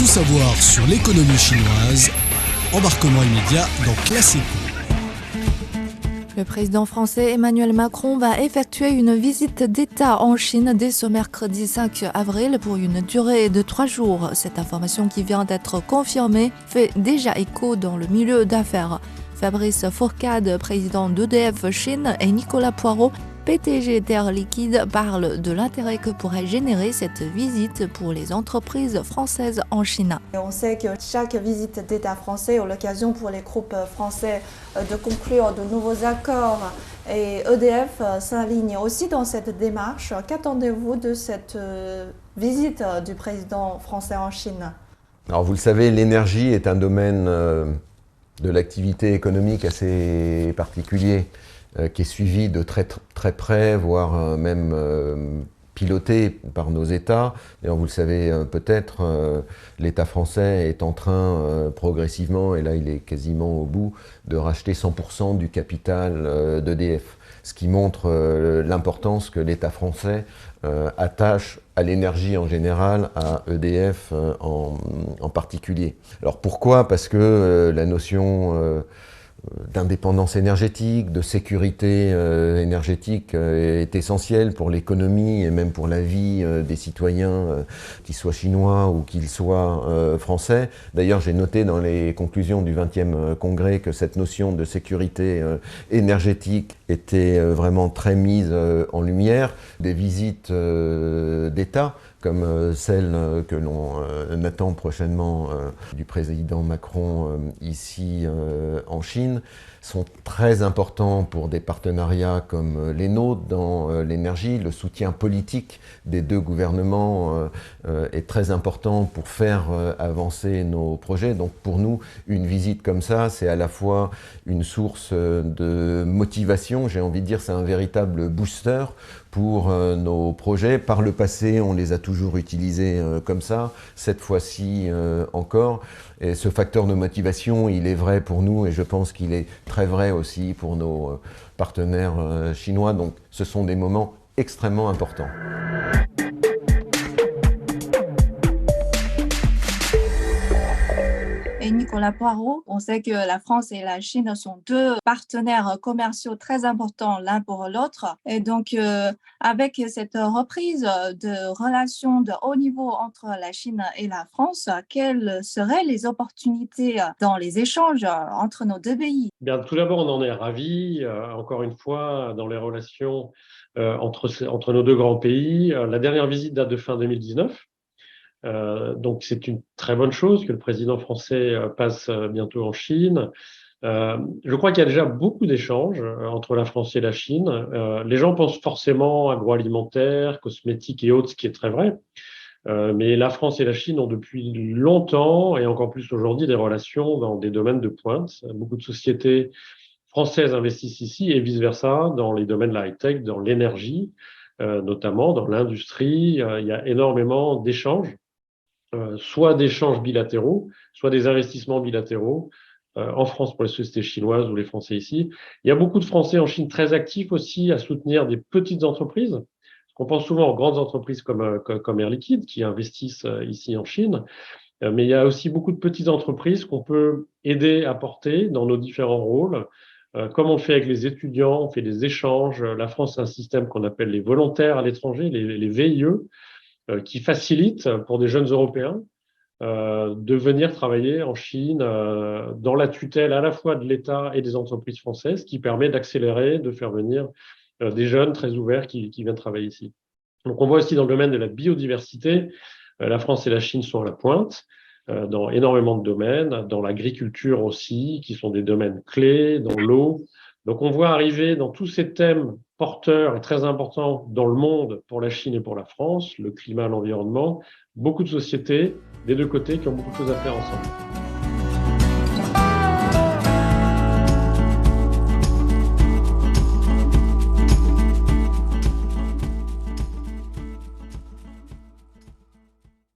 Tout savoir sur l'économie chinoise, embarquement immédiat dans Classico. Le président français Emmanuel Macron va effectuer une visite d'État en Chine dès ce mercredi 5 avril pour une durée de 3 jours. Cette information qui vient d'être confirmée fait déjà écho dans le milieu d'affaires. Fabrice Fourcade, président d'EDF Chine, et Nicolas Poirot, PDG d'Air Liquide, parlent de l'intérêt que pourrait générer cette visite pour les entreprises françaises en Chine. On sait que chaque visite d'État français est l'occasion pour les groupes français de conclure de nouveaux accords et EDF s'aligne aussi dans cette démarche. Qu'attendez-vous de cette visite du président français en Chine ? Alors vous le savez, l'énergie est un domaine de l'activité économique assez particulier, qui est suivi de très près, voire même piloté par nos États. D'ailleurs, vous le savez peut-être, l'État français est en train progressivement, et là il est quasiment au bout, de racheter 100% du capital d'EDF. Ce qui montre l'importance que l'État français attache à l'énergie en général, à EDF en particulier. Alors pourquoi ? Parce que la notion d'indépendance énergétique, de sécurité énergétique est essentielle pour l'économie et même pour la vie des citoyens, qu'ils soient chinois ou qu'ils soient français. D'ailleurs, j'ai noté dans les conclusions du 20e congrès que cette notion de sécurité énergétique était vraiment très mise en lumière. Des visites d'État, comme celle que l'on attend prochainement du président Macron ici en Chine, sont très importants pour des partenariats comme les nôtres dans l'énergie. Le soutien politique des deux gouvernements est très important pour faire avancer nos projets. Donc pour nous, une visite comme ça, c'est à la fois une source de motivation, j'ai envie de dire, c'est un véritable booster pour nos projets. Par le passé, on les a toujours utilisés comme ça, cette fois-ci encore. Et ce facteur de motivation, il est vrai pour nous et je pense qu'il est très vrai aussi pour nos partenaires chinois. Donc ce sont des moments extrêmement importants. Et Nicolas Poirot, on sait que la France et la Chine sont deux partenaires commerciaux très importants l'un pour l'autre. Et donc, avec cette reprise de relations de haut niveau entre la Chine et la France, quelles seraient les opportunités dans les échanges entre nos deux pays ? Bien, tout d'abord, on en est ravis, encore une fois, dans les relations entre nos deux grands pays. La dernière visite date de fin 2019. Donc c'est une très bonne chose que le président français passe bientôt en Chine. Je crois qu'il y a déjà beaucoup d'échanges entre la France et la Chine. Les gens pensent forcément agroalimentaire, cosmétiques et autres, ce qui est très vrai. Mais la France et la Chine ont depuis longtemps, et encore plus aujourd'hui, des relations dans des domaines de pointe. Beaucoup de sociétés françaises investissent ici et vice-versa dans les domaines de la high-tech, dans l'énergie, notamment dans l'industrie. Il y a énormément d'échanges. Soit d'échanges bilatéraux, soit des investissements bilatéraux en France pour les sociétés chinoises ou les Français ici. Il y a beaucoup de Français en Chine très actifs aussi à soutenir des petites entreprises. On pense souvent aux grandes entreprises comme Air Liquide qui investissent ici en Chine, mais il y a aussi beaucoup de petites entreprises qu'on peut aider à porter dans nos différents rôles. Comme on le fait avec les étudiants, on fait des échanges. La France a un système qu'on appelle les volontaires à l'étranger, les VIE, qui facilite pour des jeunes Européens de venir travailler en Chine dans la tutelle à la fois de l'État et des entreprises françaises, qui permet d'accélérer, de faire venir des jeunes très ouverts qui viennent travailler ici. Donc on voit aussi dans le domaine de la biodiversité, la France et la Chine sont à la pointe dans énormément de domaines, dans l'agriculture aussi, qui sont des domaines clés, dans l'eau. Donc on voit arriver dans tous ces thèmes porteurs et très importants dans le monde pour la Chine et pour la France, le climat, l'environnement, beaucoup de sociétés des deux côtés qui ont beaucoup de choses à faire ensemble.